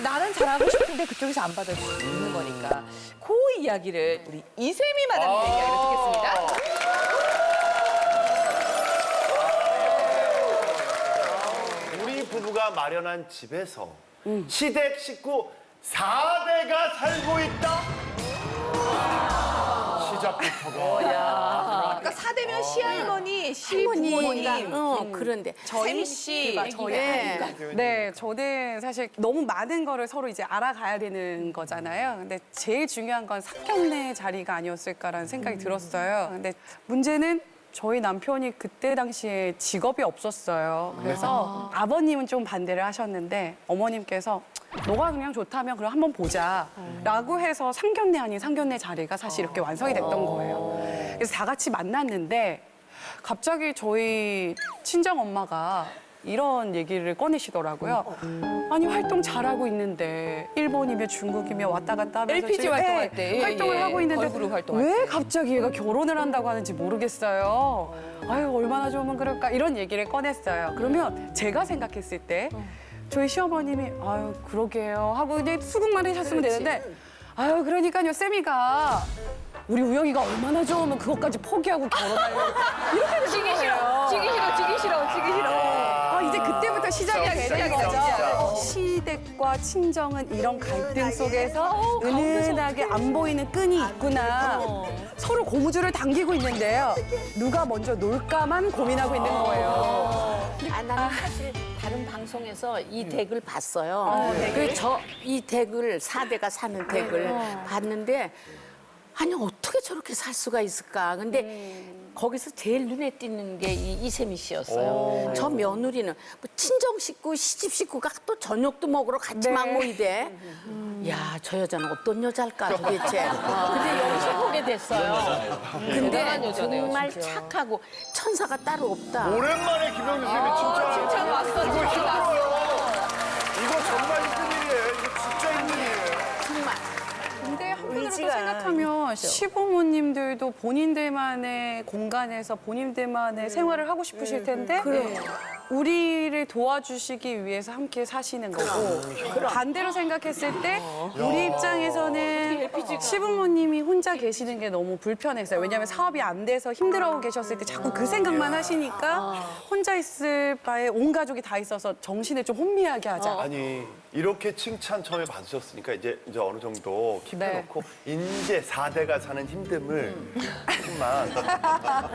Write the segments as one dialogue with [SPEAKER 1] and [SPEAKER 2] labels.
[SPEAKER 1] 나는 잘하고 싶은데 그쪽에서 안 받아주는 거니까. 그 이야기를 우리 이세미 마담의 이야기를 듣겠습니다.
[SPEAKER 2] 우리 부부가 마련한 집에서 시댁 식구 4대가 살고 있다? 시작부터가.
[SPEAKER 1] 아까 사대면 시할머니, 시부모님.
[SPEAKER 3] 그런데
[SPEAKER 1] 저희 씨, 저희
[SPEAKER 4] 네, 저는 사실 너무 많은 거를 서로 이제 알아가야 되는 거잖아요. 근데 제일 중요한 건 상견례 자리가 아니었을까라는 생각이 들었어요. 근데 문제는 저희 남편이 그때 당시에 직업이 없었어요. 그래서 아버님은 좀 반대를 하셨는데 어머님께서 너가 그냥 좋다면 그럼 한번 보자 라고 해서 상견례 아닌 상견례 자리가 사실 이렇게 완성이 됐던 거예요. 그래서 다 같이 만났는데 갑자기 저희 친정 엄마가 이런 얘기를 꺼내시더라고요. 아니 활동 잘하고 있는데 일본이며 중국이며 왔다 갔다 하면서
[SPEAKER 1] LPG
[SPEAKER 4] 지금,
[SPEAKER 1] 활동할 때.
[SPEAKER 4] 활동을 하고 있는데
[SPEAKER 1] 걸그룹 활동할
[SPEAKER 4] 왜
[SPEAKER 1] 때.
[SPEAKER 4] 갑자기 얘가 결혼을 한다고 하는지 모르겠어요. 아유 얼마나 좋으면 그럴까 이런 얘기를 꺼냈어요. 그러면 제가 생각했을 때 저희 시어머님이 아유 그러게요 하고 이제 수긍만 하셨으면 되는데 아유 그러니까요 쌤이가 우리 우영이가 얼마나 좋으면 그것까지 포기하고 결혼하려고 이렇게 되신 거예요.
[SPEAKER 1] 지기 싫어.
[SPEAKER 4] 아, 이제 그때부터 시작이 되는 거죠.
[SPEAKER 2] 진짜.
[SPEAKER 4] 시댁과 친정은 이런 갈등 속에서 은은하게 안 보이는 끈이 있구나. 서로 고무줄을 당기고 있는데요. 누가 먼저 놀까만 고민하고 있는 거예요.
[SPEAKER 3] 나는 사실 다른 방송에서 이 댁을 봤어요. 그래서 이 댁을 4대가 사는 댁을 봤는데 아니 어떻게 저렇게 살 수가 있을까? 근데 거기서 제일 눈에 띄는 게 이 이세미 씨였어요. 저 며느리는 뭐 친정 식구, 시집 식구가 또 저녁도 먹으러 같이 막 모이대. 야, 저 여자는 어떤 여자일까 도대체. 근데 여기서 보게 됐어요. 근데
[SPEAKER 1] 대단한 여자네요,
[SPEAKER 3] 정말
[SPEAKER 1] 진짜.
[SPEAKER 3] 착하고 천사가 따로 없다.
[SPEAKER 2] 오랜만에 김영주 쌤이 진짜.
[SPEAKER 1] 칭찬 왔어,
[SPEAKER 2] 이거
[SPEAKER 1] 칭찬
[SPEAKER 2] 힘들어요. 이거 정말 힘든 일이에요. 이거 진짜 힘든 일이에요.
[SPEAKER 3] 정말.
[SPEAKER 4] 근데 한편으로 또 생각하면 시부모님들도 본인들만의 공간에서 본인들만의 생활을 하고 싶으실 텐데 우리를 도와주시기 위해서 함께 사시는 거고 반대로 생각했을 때 우리 입장에서는 시부모님이 혼자 계시는 게 너무 불편했어요. 왜냐하면 사업이 안 돼서 힘들어하고 계셨을 때 자꾸 그 생각만 하시니까 혼자 있을 바에 온 가족이 다 있어서 정신을 좀 혼미하게 하자.
[SPEAKER 2] 아니 이렇게 칭찬 처음에 받으셨으니까 이제 어느 정도 깊여놓고 이제 4대가 사는 힘듦을 조금만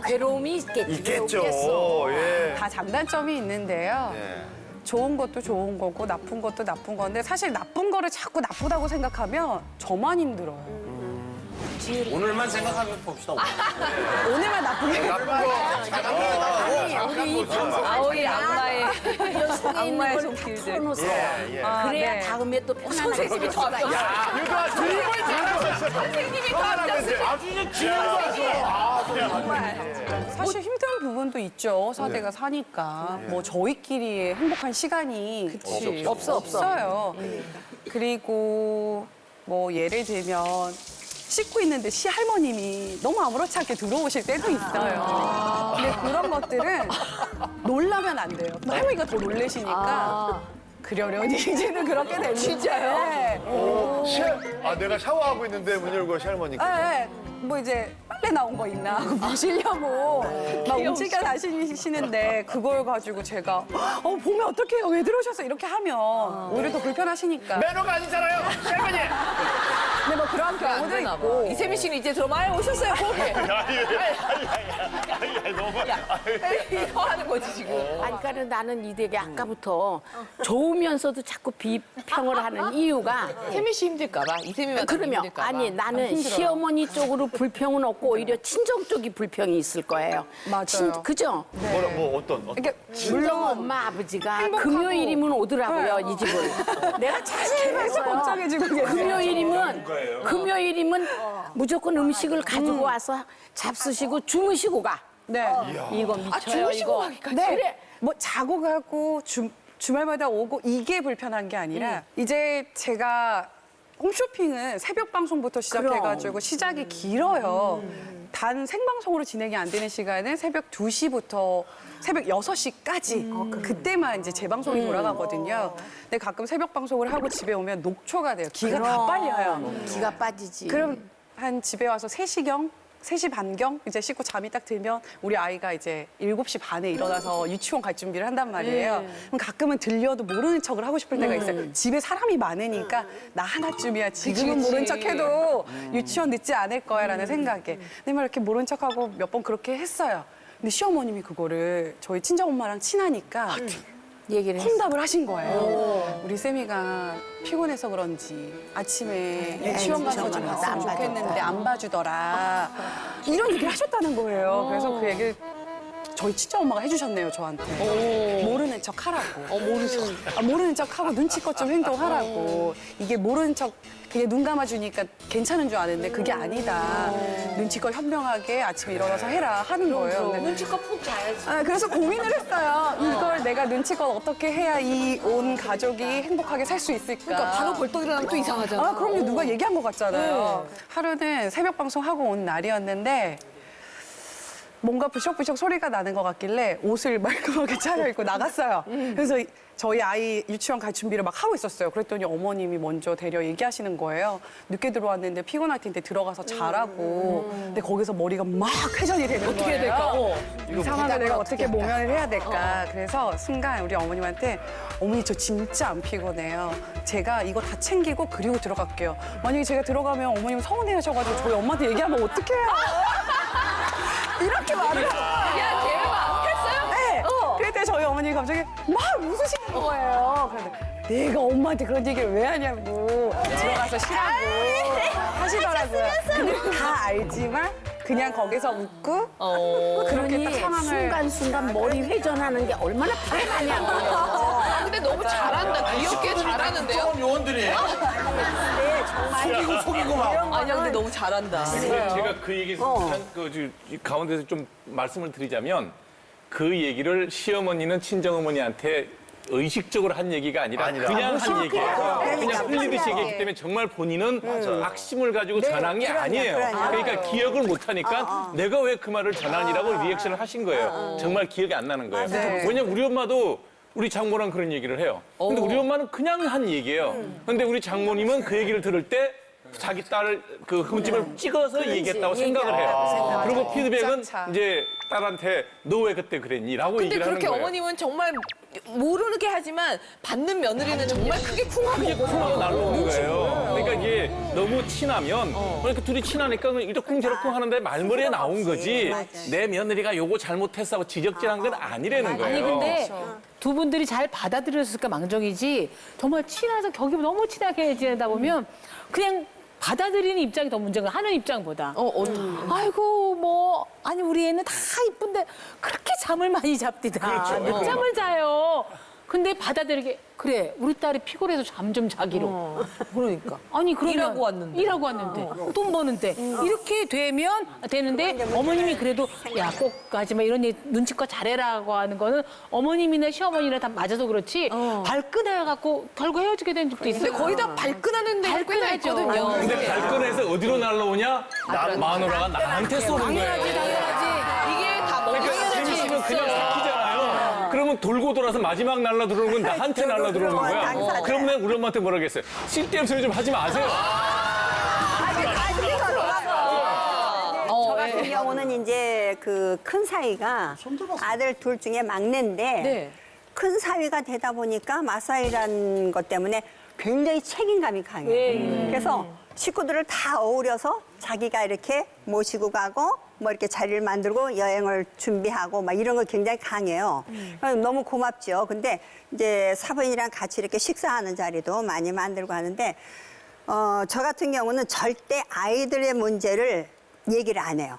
[SPEAKER 3] 괴로움이 있겠지.
[SPEAKER 2] 있겠죠.
[SPEAKER 3] 없겠어.
[SPEAKER 2] 예.
[SPEAKER 4] 다 장단점이 있는데요.
[SPEAKER 2] 예.
[SPEAKER 4] 좋은 것도 좋은 거고 나쁜 것도 나쁜 건데 사실 나쁜 거를 자꾸 나쁘다고 생각하면 저만 힘들어요.
[SPEAKER 5] 오늘만 생각하면 봅시다.
[SPEAKER 4] 오늘만 나쁜 게
[SPEAKER 3] 우리 이 방송
[SPEAKER 1] 아우리 악마의
[SPEAKER 3] 속에 있는
[SPEAKER 1] 악마의
[SPEAKER 3] 걸 다
[SPEAKER 1] 손길들.
[SPEAKER 3] 털어놓았어.
[SPEAKER 2] 예, 예.
[SPEAKER 3] 그래야
[SPEAKER 4] 네.
[SPEAKER 3] 다음에 또 편안하게 살 수가 있어.
[SPEAKER 2] 유도아 정말 잘하셨어요. 선생님이 더 아주 이제 기능도
[SPEAKER 4] 사실 힘든 부분도 있죠. 사대가 사니까 뭐 저희끼리의 행복한 시간이 없어요. 그리고 뭐 예를 들면 씻고 있는데 시할머님이 너무 아무렇지 않게 들어오실 때도 있어요. 근데 그런 것들은 놀라면 안 돼요. 할머니가 더 놀라시니까 그러려니 이제는 그렇게 됩니다. 진짜요?
[SPEAKER 2] 내가 샤워하고 있는데 문 열고 시할머니께서
[SPEAKER 4] 네, 뭐 이제 빨래 나온 거 있나 하고 보시려고 막 움직여 다니시는데 그걸 가지고 제가 보면 어떡해요 왜 들어오셨어 이렇게 하면 오히려 더 불편하시니까
[SPEAKER 2] 매너가 아니잖아요. 시할머니.
[SPEAKER 4] 근데 뭐 그런 경우도
[SPEAKER 1] 되나 봐.
[SPEAKER 4] 있고
[SPEAKER 1] 이세미 씨는 이제 들어만 오셨어요, 거기.
[SPEAKER 2] 너무
[SPEAKER 1] 이거 하는 거지, 지금.
[SPEAKER 3] 아니, 그러니까 나는 이 댁에 아까부터 좋으면서도 자꾸 비평을 하는 이유가
[SPEAKER 1] 세미 씨 힘들까봐. 이세미 마담
[SPEAKER 3] 그러면
[SPEAKER 1] 힘들까봐.
[SPEAKER 3] 아니 나는 시어머니 쪽으로 불평은 없고 오히려 친정 쪽이 불평이 있을 거예요.
[SPEAKER 4] 맞아요.
[SPEAKER 3] 그죠?
[SPEAKER 2] 뭐 어떤
[SPEAKER 4] 이게
[SPEAKER 3] 물론 엄마 아버지가
[SPEAKER 4] 행복하고.
[SPEAKER 3] 금요일이면 오더라고요 이 집을. 내가 자세히
[SPEAKER 4] 계속
[SPEAKER 3] 봤어요.
[SPEAKER 4] 걱정해지고 계세요.
[SPEAKER 3] 금요일이면 무조건 음식을 가지고 와서 잡수시고 주무시고 가.
[SPEAKER 4] 네.
[SPEAKER 3] 이거 미쳐요
[SPEAKER 1] 주무시고
[SPEAKER 3] 이거.
[SPEAKER 1] 가기까지?
[SPEAKER 4] 네.
[SPEAKER 3] 그래.
[SPEAKER 4] 뭐 자고 가고 주말마다 오고 이게 불편한 게 아니라 이제 제가 홈쇼핑은 새벽 방송부터 시작해가지고 시작이 길어요. 단 생방송으로 진행이 안 되는 시간은 새벽 2시부터 새벽 6시까지 그때만 이제 재방송이 돌아가거든요. 근데 가끔 새벽 방송을 하고 집에 오면 녹초가 돼요. 기가 다 빨려요.
[SPEAKER 3] 기가 빠지지.
[SPEAKER 4] 그럼 한 집에 와서 3시경? 3시 반경 이제 씻고 잠이 딱 들면 우리 아이가 이제 7시 반에 일어나서 유치원 갈 준비를 한단 말이에요. 그럼 가끔은 들려도 모르는 척을 하고 싶을 때가 있어요. 집에 사람이 많으니까 나 하나쯤이야. 지금은 모른 척해도 유치원 늦지 않을 거야라는 생각에. 근데 막 이렇게 모른 척하고 몇 번 그렇게 했어요. 근데 시어머님이 그거를 저희 친정엄마랑 친하니까
[SPEAKER 3] 얘기를 했어.
[SPEAKER 4] 혼답을 하신 거예요. 우리 쌤이가 피곤해서 그런지 아침에 유치원 가서 좀
[SPEAKER 3] 유치원
[SPEAKER 4] 봤으면
[SPEAKER 3] 안
[SPEAKER 4] 좋겠는데 안 봐주더라. 이런 얘기를 하셨다는 거예요. 그래서 그 얘기를 저희 친정엄마가 해주셨네요, 저한테. 모르는 척 하라고. 모르는 척 하고 눈치껏 좀 행동하라고. 이게 모르는 척 그냥 눈 감아주니까 괜찮은 줄 아는데 그게 아니다. 눈치껏 현명하게 아침에 일어나서 해라 하는 거예요. 근데
[SPEAKER 3] 눈치껏 푹 자야지.
[SPEAKER 4] 그래서 고민을 했어요. 이걸 내가 눈치껏 어떻게 해야 이 온 가족이 행복하게 살 수 있을까.
[SPEAKER 1] 그러니까 바로 벌떡 일어나면 또 이상하잖아.
[SPEAKER 4] 그럼요. 누가 얘기한 것 같잖아요. 하루는 새벽 방송하고 온 날이었는데 뭔가 부쩍부쩍 소리가 나는 것 같길래 옷을 말끔하게 차려입고 나갔어요. 그래서 저희 아이 유치원 갈 준비를 막 하고 있었어요. 그랬더니 어머님이 먼저 데려 얘기하시는 거예요. 늦게 들어왔는데 피곤할 텐데 들어가서 자라고. 근데 거기서 머리가 막 회전이 되는 거예요.
[SPEAKER 1] 어떻게 해야 될까?
[SPEAKER 4] 이 상황을 내가 어떻게 모면을 해야 될까. 그래서 순간 우리 어머님한테 어머니 저 진짜 안 피곤해요. 제가 이거 다 챙기고 그리고 들어갈게요. 만약에 제가 들어가면 어머님 서운해하셔가지고 저희 엄마한테 얘기하면 어떡해요. 이렇게 말을
[SPEAKER 1] 야, 대박. 했어요?
[SPEAKER 4] 네. 그랬더니 저희 어머님이 갑자기 막 웃으시는 거예요. 그런데 내가 엄마한테 그런 얘기를 왜 하냐고 들어가서 쉬라고 하시더라고요. 근데 다 알지만 그냥 거기서 웃고 그렇게 딱 상황을
[SPEAKER 3] 순간순간 머리 회전하는 게 얼마나 편하냐고.
[SPEAKER 1] 근데 너무 잘한다. 귀엽게 잘하는데요?
[SPEAKER 5] 요원들이에요. 속이고 막.
[SPEAKER 1] 아니야, 근데 너무 잘한다.
[SPEAKER 6] 제가 그 얘기 가운데서 좀 말씀을 드리자면 그 얘기를 시어머니는 친정어머니한테 의식적으로 한 얘기가 아니라 그냥 한 얘기예요. 그냥 흘리듯이 얘기했기 때문에 정말 본인은 악심을 가지고 전한 게 아니에요. 그러니까 기억을 못 하니까 내가 왜 그 말을 전하니라고 리액션을 하신 거예요. 정말 기억이 안 나는 거예요. 왜냐면 우리 엄마도 우리 장모랑 그런 얘기를 해요. 근데 우리 엄마는 그냥 한 얘기예요. 근데 우리 장모님은 그 얘기를 들을 때 자기 딸 그 흠집을 찍어서 얘기했다고 생각을 해요. 그리고 피드백은 이제 딸한테 너 왜 그때 그랬니? 라고
[SPEAKER 1] 근데
[SPEAKER 6] 얘기를 하는
[SPEAKER 1] 그렇게
[SPEAKER 6] 거예요.
[SPEAKER 1] 어머님은 정말 모르게 하지만 받는 며느리는 정말 크게 쿵하고
[SPEAKER 6] 이게 쿵하고 날라오는 거예요. 그러니까 이게 너무 친하면 그러니까 둘이 친하니까 이러쿵 저러쿵 하는데 말머리에 나온 거지 내 며느리가 요거 잘못했어 하고 지적질한 건 아니라는 거예요.
[SPEAKER 7] 아니 근데 두 분들이 잘 받아들였을까 망정이지 정말 친해서 격이 너무 친하게 지내다 보면 그냥 받아들이는 입장이 더 문제인 거야. 하는 입장보다. 아이고 뭐 아니 우리 애는 다 이쁜데 그렇게 잠을 많이 잡디다. 늦잠을 자요. 근데 받아들이게 그래 우리 딸이 피곤해서 잠 좀 자기로.
[SPEAKER 1] 그러니까.
[SPEAKER 7] 아니 그러면
[SPEAKER 1] 일하고 왔는데.
[SPEAKER 7] 돈 버는데 이렇게 되는데 어머님이 그래도 야 꼭 가지 마 이런 얘기 눈치껏 잘해라고 하는 거는 어머님이나 시어머니나 다 맞아서 그렇지 발끈해 갖고 결국 헤어지게 된 적도 있어요.
[SPEAKER 1] 근데 거의 다 발끈하는 데가 꽤나 있거든요.
[SPEAKER 6] 근데 발끈해서 어디로 날라오냐? 마누라가 나한테 쏘는 거예요.
[SPEAKER 1] 이게 다
[SPEAKER 6] 그러니까 재밌으면 그냥 삭히잖아요. 그러면 돌고 돌아서 마지막 날라 들어오는 건 나한테 날라 들어오는 거야. 그럼 내가 우리 엄마한테 뭐라 그랬어요? 쓸데없는 소리 좀 하지 마세요.
[SPEAKER 8] 저 같은 경우는 이제 그 큰 사위가 아들 둘 중에 막내인데 큰 사위가 되다 보니까 마사위라는 것 때문에 굉장히 책임감이 강해요. 그래서 식구들을 다 어우려서 자기가 이렇게 모시고 가고 뭐 이렇게 자리를 만들고 여행을 준비하고 막 이런 거 굉장히 강해요. 너무 고맙죠. 근데 이제 사부인이랑 같이 이렇게 식사하는 자리도 많이 만들고 하는데 저 같은 경우는 절대 아이들의 문제를 얘기를 안 해요.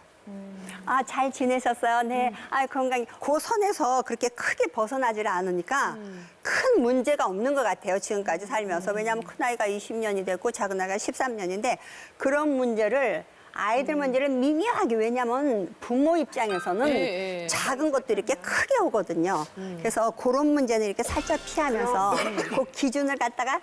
[SPEAKER 8] 아, 잘 지내셨어요? 네. 아, 건강히. 그 선에서 그렇게 크게 벗어나질 않으니까 큰 문제가 없는 것 같아요. 지금까지 살면서. 왜냐하면 큰아이가 20년이 됐고 작은아이가 13년인데 그런 문제를 아이들 문제를 미미하게 왜냐하면 부모 입장에서는 작은 것들이 이렇게 크게 오거든요. 그래서 그런 문제는 이렇게 살짝 피하면서 그 기준을 갖다가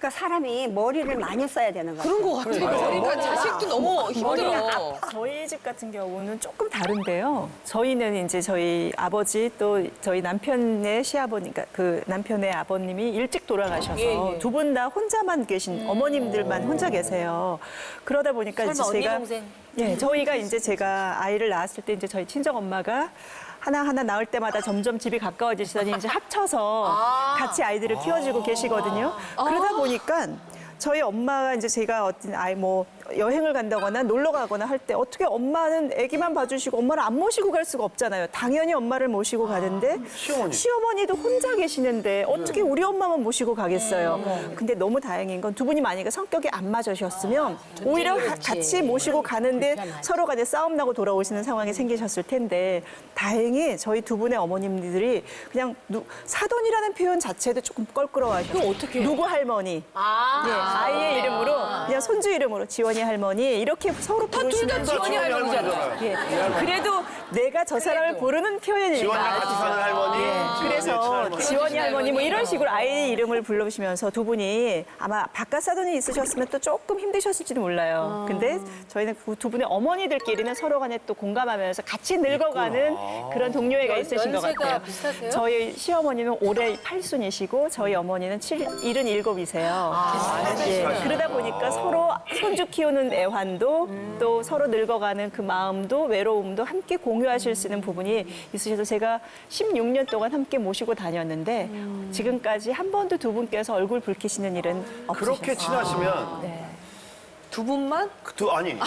[SPEAKER 8] 그러니까 사람이 머리를 많이 써야 되는 거예요.
[SPEAKER 1] 그런 거 같아. 그러니까 자식도 너무 힘들어.
[SPEAKER 9] 저희 집 같은 경우는 조금 다른데요. 저희는 이제 저희 아버지 또 저희 남편의 시아버님, 그러니까 그 남편의 아버님이 일찍 돌아가셔서 두 분 다 혼자만 계신 어머님들만 혼자 계세요. 그러다 보니까 이제 제가 예, 저희가 이제 제가 아이를 낳았을 때 이제 저희 친정 엄마가 하나하나 낳을 때마다 점점 집이 가까워지시더니 이제 합쳐서 같이 아이들을 키워주고 계시거든요. 그러다 보니까 저희 엄마가 이제 제가 어떤 아이 뭐 여행을 간다거나 놀러 가거나 할 때 어떻게 엄마는 아기만 봐주시고 엄마를 안 모시고 갈 수가 없잖아요. 당연히 엄마를 모시고 가는데 시어머니도 혼자 계시는데 어떻게 우리 엄마만 모시고 가겠어요. 근데 너무 다행인 건 두 분이 만약에 성격이 안 맞으셨으면 오히려 같이 모시고 가는데 서로 간에 싸움 나고 돌아오시는 상황이 생기셨을 텐데 다행히 저희 두 분의 어머님들이 그냥 사돈이라는 표현 자체도 조금 껄끄러워하셨어요.
[SPEAKER 1] 어떻게
[SPEAKER 9] 누구 할머니. 예, 아이의 이름으로 그냥 손주 이름으로 지원이 할머니 이렇게 서로 부르시는
[SPEAKER 1] 둘 다 지원이 할머니잖아.
[SPEAKER 9] 예. 그래도 내가 저 사람을 부르는 표현이니까.
[SPEAKER 2] 지원이랑 같이 사는 할머니.
[SPEAKER 9] 그래서 지원이 할머니 뭐 이런 식으로 아이의 이름을 불러주시면서 두 분이 아마 바깥 사돈이 있으셨으면 또 조금 힘드셨을지도 몰라요. 근데 저희는 그 두 분의 어머니들끼리는 서로 간에 또 공감하면서 같이 늙어가는 그런 동료애가 있으신 것 같아요.
[SPEAKER 1] 비슷하세요?
[SPEAKER 9] 저희 시어머니는 올해 8순이시고 저희 어머니는 77이세요. 예, 그러다 보니까 서로 손주 키우는 애환도 또 서로 늙어가는 그 마음도 외로움도 함께 공유하실 수 있는 부분이 있으셔서 제가 16년 동안 함께 모시고 다녔는데 지금까지 한 번도 두 분께서 얼굴 붉히시는 일은 없으셨어요.
[SPEAKER 2] 그렇게 친하시면
[SPEAKER 1] 두 분만?
[SPEAKER 2] 아니.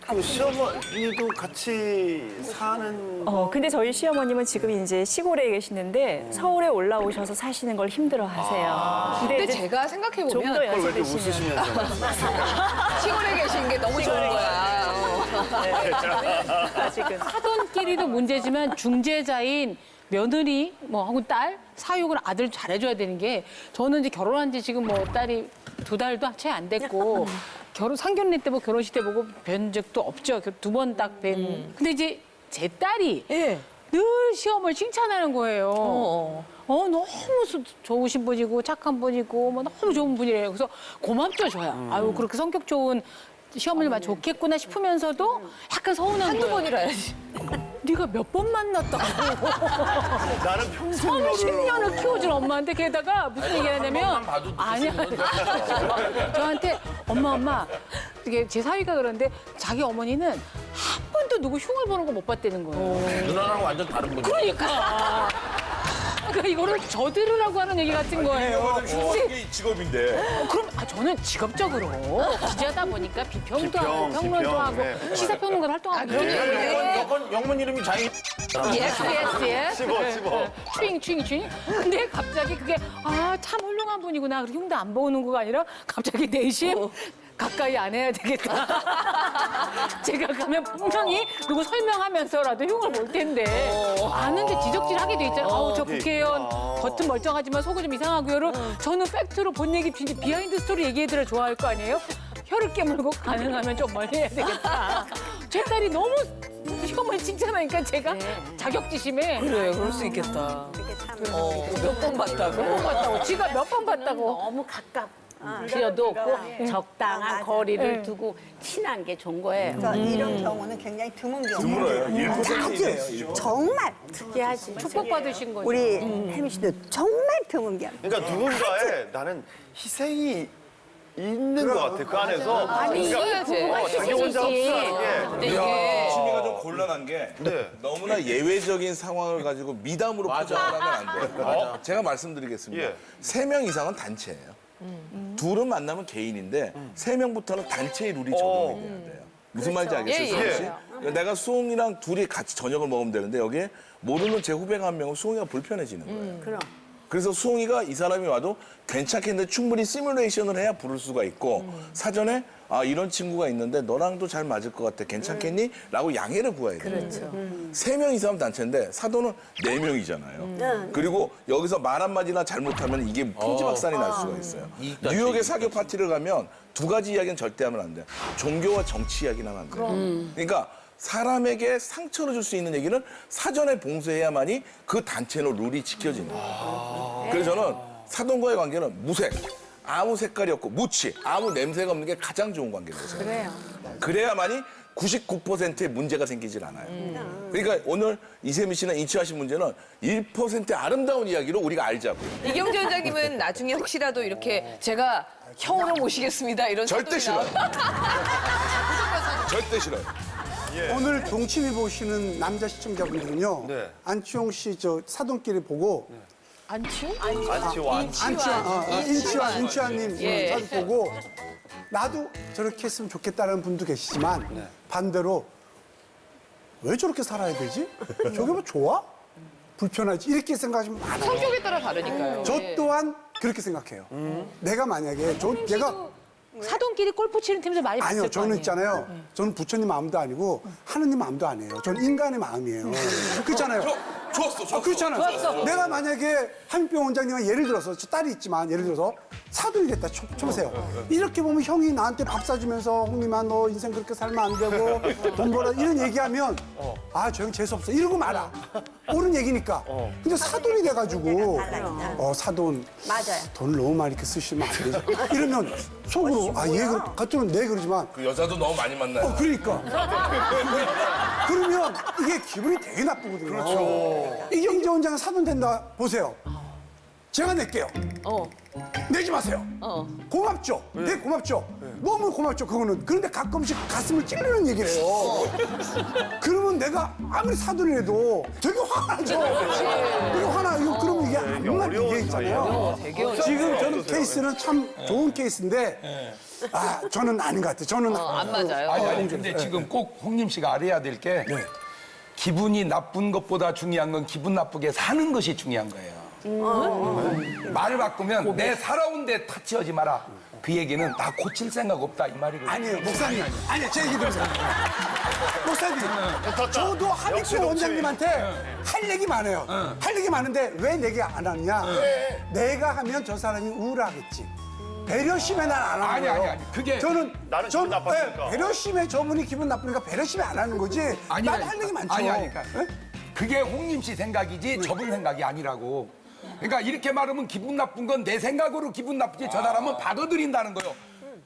[SPEAKER 2] 그 시어머니도 같이 사는
[SPEAKER 9] 근데 저희 시어머님은 지금 이제 시골에 계시는데 서울에 올라오셔서 사시는 걸 힘들어하세요.
[SPEAKER 1] 근데
[SPEAKER 9] 이제
[SPEAKER 1] 제가
[SPEAKER 9] 좀 더
[SPEAKER 1] 생각해보면
[SPEAKER 2] 걸 왜 이렇게
[SPEAKER 9] 연습되시면
[SPEAKER 2] 웃으시면서
[SPEAKER 1] 시골에 계신 게 너무 좋은 거야.
[SPEAKER 9] 아직은
[SPEAKER 7] 사돈끼리도 문제지만 중재자인 며느리 뭐 하고 딸 사육을 아들 잘해줘야 되는 게 저는 이제 결혼한 지 지금 뭐 딸이 2달도 채 안 됐고 상견례 때 보고 결혼식 때 보고 뵌 적도 없죠. 2번 딱 뵌. 근데 이제 제 딸이 늘 시어머니 칭찬하는 거예요. 너무 좋으신 분이고 착한 분이고 뭐 너무 좋은 분이래요. 그래서 고맙죠, 저야. 아유 그렇게 성격 좋은 시어머니만 좋겠구나 싶으면서도 약간 서운한
[SPEAKER 1] 한두
[SPEAKER 7] 거예요.
[SPEAKER 1] 번이라 해야지.
[SPEAKER 7] 네가 몇 번 만났다고.
[SPEAKER 2] 나는 평생
[SPEAKER 7] 30년을 키워준 엄마한테 게다가 무슨 얘기 하냐면 아니야. 저한테 엄마 이게 제 사위가 그런데 자기 어머니는 한 번도 누구 흉을 보는 거 못 봤다는 거예요.
[SPEAKER 5] 누나랑 완전 다른 분이야.
[SPEAKER 7] 그러니까 이거를 저들으라고 하는 얘기 같은 거예요.
[SPEAKER 5] 이게 직업인데.
[SPEAKER 7] 그럼 저는 직업적으로 기자다 보니까 비평도 하고 평론도
[SPEAKER 2] 비평,
[SPEAKER 7] 하고
[SPEAKER 2] 네.
[SPEAKER 7] 시사평론가 활동하고
[SPEAKER 5] 영문 이름이 장인.
[SPEAKER 7] 예스.
[SPEAKER 2] 씹어.
[SPEAKER 7] 추잉. 근데 갑자기 그게 참 훌륭한 분이구나. 그렇게 흉도 안 보는 거가 아니라 갑자기 내심 가까이 안 해야 되겠다. 제가 가면 분명히 누구 설명하면서라도 흉을 볼 텐데 아는데 지적질하게 돼 있잖아요. 아우 저 국회의원 겉은 멀쩡하지만 속은 좀 이상하고요를 저는 팩트로 본 얘기 비하인드 스토리 얘기해드려 좋아할 거 아니에요? 혀를 깨물고 가능하면 좀 멀리 해야 되겠다. 제 딸이 너무 시어머니 칭찬하니까 제가 자격지심에
[SPEAKER 1] 그래, 그럴 수 있겠다. 몇 번 봤다고?
[SPEAKER 7] 지가 몇 번 봤다고.
[SPEAKER 3] 너무 필요도 없고 적당한 거리를 두고 친한 게 좋은 거예요.
[SPEAKER 8] 그래서 이런 경우는 굉장히 드문 경우예요.
[SPEAKER 5] 드물어요. 1%예요.
[SPEAKER 8] 정말
[SPEAKER 3] 특이하지.
[SPEAKER 7] 축복받으신 거죠.
[SPEAKER 8] 우리 혜미 씨도 정말 드문 경우.
[SPEAKER 2] 그러니까 누군가에 나는 희생이 있는 것 같아. 그 안에서.
[SPEAKER 1] 있어야지.
[SPEAKER 2] 자기 혼자 흡수하는 게.
[SPEAKER 1] 근데 이게
[SPEAKER 10] 취미가 좀 곤란한 게
[SPEAKER 2] 네.
[SPEAKER 10] 너무나 예외적인 상황을 가지고 미담으로 포장을 하면 안 돼요. 제가 말씀드리겠습니다.
[SPEAKER 2] 예.
[SPEAKER 10] 3명 이상은 단체예요. 둘은 만나면 개인인데 3명부터는 단체의 룰이 적용이 돼야 돼요. 무슨 말인지 알겠어요, 수홍 씨? 그러니까 내가 수홍이랑 둘이 같이 저녁을 먹으면 되는데 여기에 모르는 제 후배가 한 명은 수홍이가 불편해지는 거예요.
[SPEAKER 3] 그럼.
[SPEAKER 10] 그래서 수홍이가 이 사람이 와도 괜찮겠는데 충분히 시뮬레이션을 해야 부를 수가 있고 사전에 이런 친구가 있는데 너랑도 잘 맞을 것 같아. 괜찮겠니? 라고 양해를 구해야 돼요.
[SPEAKER 3] 그렇죠.
[SPEAKER 10] 3명 이상 단체인데 사도는 4명이잖아요. 그리고 여기서 말 한마디나 잘못하면 이게 풍지박산이 날 수가 있어요. 뉴욕에 사교 파티를 가면 2가지 이야기는 절대 하면 안 돼요. 종교와 정치 이야기는 하면 안 돼요. 그러니까 사람에게 상처를 줄 수 있는 얘기는 사전에 봉쇄해야만이 그 단체 의 룰이 지켜지는 거예요. 그래서 저는 사돈과의 관계는 무색, 아무 색깔이 없고 무치, 아무 냄새가 없는 게 가장 좋은 관계라고 생각해요. 그래야만이 99%의 문제가 생기질 않아요. 그러니까 오늘 이세미 씨나 인치화 씨 문제는 1%의 아름다운 이야기로 우리가 알자고요.
[SPEAKER 1] 이경재 원장님은 나중에 혹시라도 이렇게 제가 형으로 모시겠습니다 이런
[SPEAKER 10] 절대
[SPEAKER 1] 사돈이
[SPEAKER 10] 싫어요. 절대 싫어요.
[SPEAKER 11] 오늘 동치미 보시는 남자 시청자분들은요.
[SPEAKER 2] 네.
[SPEAKER 11] 안치홍 씨 저 사돈끼리 보고
[SPEAKER 1] 안치홍?
[SPEAKER 11] 인치환님
[SPEAKER 1] 예.
[SPEAKER 11] 사진 보고 나도 저렇게 했으면 좋겠다는 분도 계시지만 반대로 왜 저렇게 살아야 되지? 저게 뭐 좋아? 불편하지? 이렇게 생각하시면 많아요.
[SPEAKER 1] 성격에 따라 다르니까요.
[SPEAKER 11] 저 또한 그렇게 생각해요. 내가 만약에 얘가
[SPEAKER 7] 사돈끼리 골프 치는 팀도 많이 봤을
[SPEAKER 11] 아니요,
[SPEAKER 7] 거
[SPEAKER 11] 저는
[SPEAKER 7] 아니에요.
[SPEAKER 11] 있잖아요. 저는 부처님 마음도 아니고 하느님 마음도 아니에요. 저는 인간의 마음이에요. 그렇잖아요.
[SPEAKER 10] 좋았어.
[SPEAKER 11] 그렇잖아요. 내가 만약에 한병 원장님은 예를 들어서 저 딸이 있지만 예를 들어서 사돈이 됐다 쳐보세요. 이렇게 보면 형이 나한테 밥 사주면서 형님아 너 인생 그렇게 살면 안 되고 돈 벌어 이런 얘기하면 아 저 형 재수없어 이러고 말아. 옳은 얘기니까. 근데 사돈이 돼가지고 사돈
[SPEAKER 8] 맞아요.
[SPEAKER 11] 돈을 너무 많이 이렇게 쓰시면 안 되죠. 이러면 속으로 얘 같으면 내 그러지만
[SPEAKER 10] 그 여자도 너무 많이 만나요.
[SPEAKER 11] 그러니까. 그러면 이게 기분이 되게 나쁘거든요. 그렇죠. 이경재 원장은 사돈 된다 보세요. 제가 낼게요. 내지 마세요. 고맙죠. 되게 고맙죠. 너무 고맙죠. 그거는. 그런데 가끔씩 가슴을 찔르는 얘기를 해요. 그러면 내가 아무리 사돈이라도 되게 화나죠. 되게 화나요. 그러면 이게 안 맞는 게 있잖아요. 지금 저는 케이스는 참 좋은 케이스인데 저는 아닌 것 같아요. 저는
[SPEAKER 1] 안 맞아요.
[SPEAKER 12] 아니, 근데 지금 꼭 홍림 씨가 알아야 될 게 기분이 나쁜 것보다 중요한 건 기분 나쁘게 사는 것이 중요한 거예요. 말을 바꾸면 내 살아온 데 터치하지 마라. 그 얘기는 나 고칠 생각 없다 이 말이거든요.
[SPEAKER 11] 아니에요, 목사님. 아니요, 제 얘기 들으세요. 목사님, 저도 한익수 원장님한테 할 얘기 많아요. 할 얘기 많은데 왜 내게 안 하느냐? 내가 하면 저 사람이 우울하겠지. 배려심에 난 안 하는 거예요.
[SPEAKER 12] 아니. 그게
[SPEAKER 2] 나는 기분 나빴으니까.
[SPEAKER 11] 배려심에 저분이 기분 나쁘니까 배려심에 안 하는 거지. 나도 할 얘기 많죠.
[SPEAKER 12] 그러니까 그게 홍림 씨 생각이지 저분 생각이 아니라고. 그러니까 이렇게 말하면 기분 나쁜 건 내 생각으로 기분 나쁘지 저 사람은 받아들인다는 거요.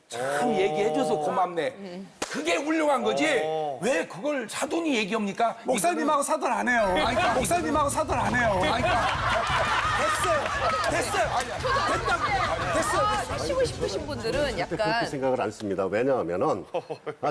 [SPEAKER 12] 참 얘기해줘서 고맙네. 그게 훌륭한 거지. 왜 그걸 사돈이 얘기합니까?
[SPEAKER 11] 목사님하고 사돈 안 해요. 목사님하고 사돈 안 해요. 됐어요. 됐어요.
[SPEAKER 1] 하시고 싶으신 분들은 약간
[SPEAKER 13] 그렇게 생각을 안 씁니다. 왜냐하면은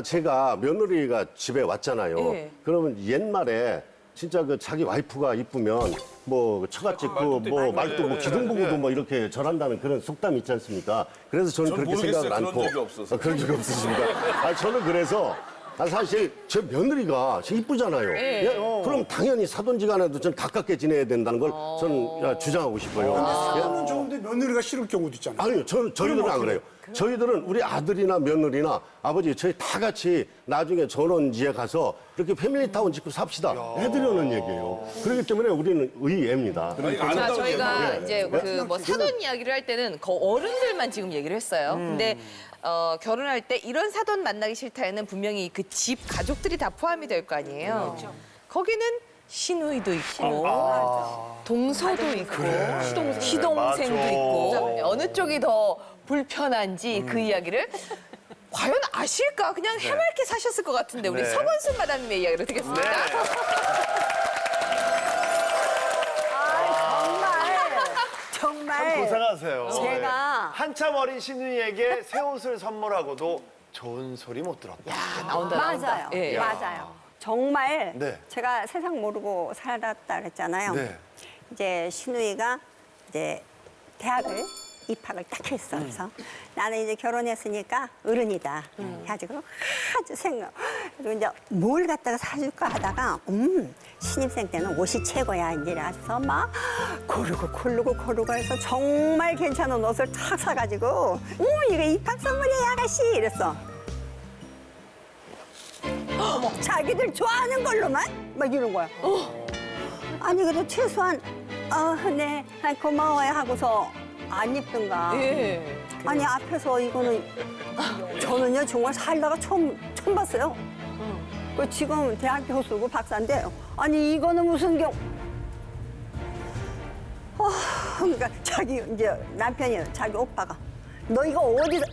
[SPEAKER 13] 제가 며느리가 집에 왔잖아요.
[SPEAKER 1] 예.
[SPEAKER 13] 그러면 옛말에 진짜 그 자기 와이프가 이쁘면 뭐 처갓집고 뭐 말도 뭐 기둥보고도 뭐 이렇게 절한다는 그런 속담이 있지 않습니까? 그래서 저는 그렇게
[SPEAKER 10] 모르겠어요.
[SPEAKER 13] 생각을
[SPEAKER 10] 그런
[SPEAKER 13] 않고
[SPEAKER 10] 적이 없어서.
[SPEAKER 13] 그런 적이 없으십니까? 저는 그래서 사실 제 며느리가 이쁘잖아요. 예, 그럼 당연히 사돈지간에도 전 가깝게 지내야 된다는 걸 저는 주장하고 싶어요.
[SPEAKER 11] 사돈은 좋은데 며느리가 싫을 경우도 있잖아요.
[SPEAKER 13] 아니요, 저희들은 안 그래요. 저희들은 우리 아들이나 며느리나 아버지 저희 다 같이 나중에 전원지에 가서 이렇게 패밀리타운 짓고 삽시다 해드리는 얘기예요. 그렇기 때문에 우리는 의예입니다.
[SPEAKER 1] 자, 저희가 이제 그 뭐 사돈 이야기를 할 때는 어른들만 지금 얘기를 했어요. 근데 결혼할 때 이런 사돈 만나기 싫다에는 분명히 그 집 가족들이 다 포함이 될 거 아니에요. 거기는 시누이도 있고 동서도 있고 시동생도
[SPEAKER 2] 맞아.
[SPEAKER 1] 있고 어느 쪽이 더 불편한지 그 이야기를 과연 아실까? 그냥 해맑게 사셨을 것 같은데 우리 서건순 마담님의 이야기를 듣겠습니다.
[SPEAKER 8] 정말
[SPEAKER 2] 고생하세요.
[SPEAKER 8] 제가
[SPEAKER 2] 한참 어린 시누이에게 새 옷을 선물하고도 좋은 소리 못 들었다.
[SPEAKER 1] 나온다.
[SPEAKER 8] 맞아요.
[SPEAKER 1] 예.
[SPEAKER 8] 맞아요. 정말
[SPEAKER 2] 네.
[SPEAKER 8] 제가 세상 모르고 살았다 그랬잖아요.
[SPEAKER 2] 네.
[SPEAKER 8] 이제 시누이가 이제 대학을 입학을 딱 했어. 그래서 나는 이제 결혼했으니까 어른이다. 해가지고 아주 그리고 이제 뭘 갖다가 사줄까 하다가 신입생 때는 옷이 최고야. 이래서 막 고르고 해서 정말 괜찮은 옷을 탁 사가지고 이거 입학 선물이야 아가씨 이랬어. 자기들 좋아하는 걸로만 막 이런 거야. 아니 그래도 최소한 네 고마워요 하고서 안 입든가.
[SPEAKER 1] 예.
[SPEAKER 8] 아니 앞에서 이거는 저는요 정말 살다가 처음 봤어요. 그 지금 대학 교수고 박사인데 아니 이거는 무슨 그러니까 자기 이제 남편이 자기 오빠가 너 이거 어디서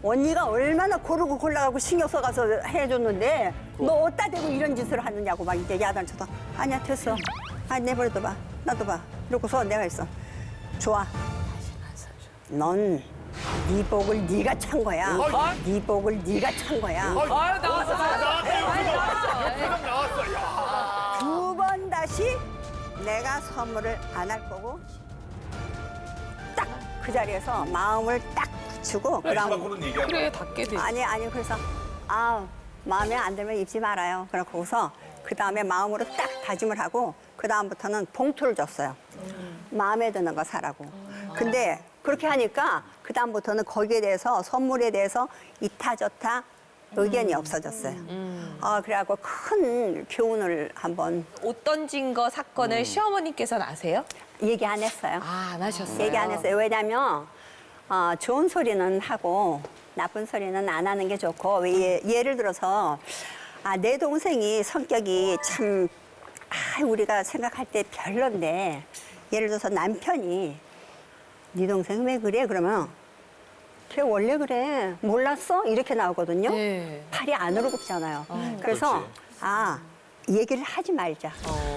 [SPEAKER 8] 언니가 얼마나 고르고 골라가고 신경 써가서 해줬는데 너 어디다 대고 이런 짓을 하느냐고 막 이제 야단쳐서 아니야 됐어. 아 내버려둬 봐. 놔둬봐. 이러고서 내가 했어. 좋아. 넌 네 복을 네가 찬 거야. 네 복을 네가 찬 거야. 두 번 다시 내가 선물을 안 할 거고 딱 그 자리에서 마음을 딱 붙이고
[SPEAKER 5] 갖고는 얘기하는
[SPEAKER 1] 그래 닿게 되지.
[SPEAKER 8] 아니 그래서 마음에 안 들면 입지 말아요. 그러고서 그 다음에 마음으로 딱 다짐을 하고 그 다음부터는 봉투를 줬어요. 마음에 드는 거 사라고. 근데 그렇게 하니까 그 다음부터는 거기에 대해서 선물에 대해서 이타저타 의견이 없어졌어요. 그래갖고 큰 교훈을 한번
[SPEAKER 1] 옷 던진 거 사건을 시어머님께서는 아세요?
[SPEAKER 8] 얘기 안 했어요.
[SPEAKER 1] 안 하셨어요?
[SPEAKER 8] 얘기 안 했어요. 왜냐면 좋은 소리는 하고 나쁜 소리는 안 하는 게 좋고 예를 들어서 내 동생이 성격이 참 우리가 생각할 때 별론데 예를 들어서 남편이 네 동생 왜 그래? 그러면 걔 원래 그래. 몰랐어? 이렇게 나오거든요. 팔이 안으로 굽잖아요. 그래서 얘기를 하지 말자.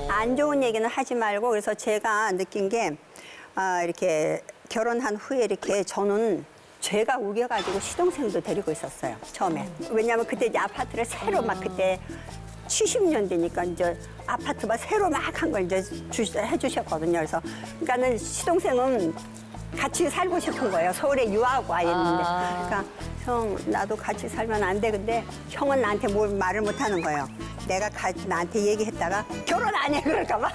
[SPEAKER 8] 안 좋은 얘기는 하지 말고 그래서 제가 느낀 게 이렇게 결혼한 후에 이렇게 저는 죄가 우겨가지고 시동생도 데리고 있었어요. 처음에. 왜냐하면 그때 이제 아파트를 새로 막 그때 70년대니까 이제 아파트 막 새로 막 한 걸 이제 해주셨거든요. 그래서 그러니까는 시동생은 같이 살고 싶은 거예요. 서울에 유학 와 있는데. 그러니까 형 나도 같이 살면 안 돼. 근데 형은 나한테 뭘 말을 못 하는 거예요. 내가 나한테 얘기했다가 결혼 안 해 그럴까 봐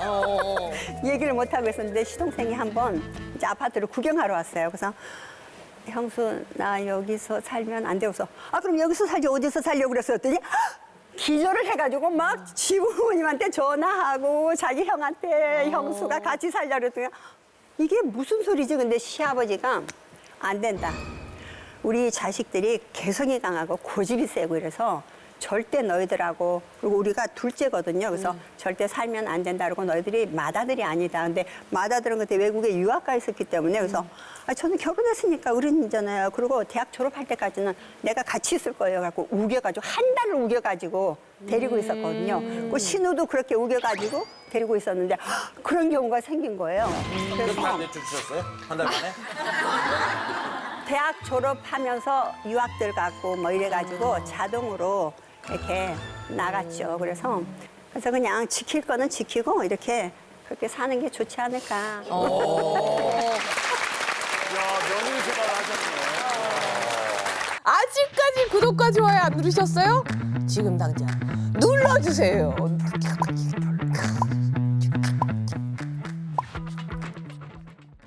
[SPEAKER 8] 얘기를 못 하고 있었는데 시동생이 한번 이제 아파트를 구경하러 왔어요. 그래서 형수 나 여기서 살면 안 돼. 그래서 그럼 여기서 살지 어디서 살려고 그랬어요. 했더니 기절을 해가지고 막 지부모님한테 전화하고 자기 형한테 형수가 같이 살려고 그랬더니 이게 무슨 소리지? 근데 시아버지가 안 된다. 우리 자식들이 개성이 강하고 고집이 세고 이래서 절대 너희들하고 그리고 우리가 둘째거든요. 그래서 절대 살면 안 된다. 그러고 너희들이 맏아들이 아니다. 근데 맏아들은 그때 외국에 유학 가 있었기 때문에 그래서 저는 결혼했으니까 어른이잖아요. 그리고 대학 졸업할 때까지는 내가 같이 있을 거예요. 그래갖고 우겨가지고 한 달을 우겨가지고 데리고 있었거든요. 그 신우도 그렇게 우겨가지고 데리고 있었는데 그런 경우가 생긴 거예요.
[SPEAKER 5] 그렇게 안 내주셨어요? 한 달 만에?
[SPEAKER 8] 대학 졸업하면서 유학들 갔고 뭐 이래가지고 자동으로 이렇게 나갔죠. 그래서 그냥 지킬 거는 지키고 이렇게 그렇게 사는 게 좋지 않을까.
[SPEAKER 2] 야, 며느리 생활을 하셨네.
[SPEAKER 1] 아직까지 구독과 좋아요 안 누르셨어요? 지금 당장 눌러주세요.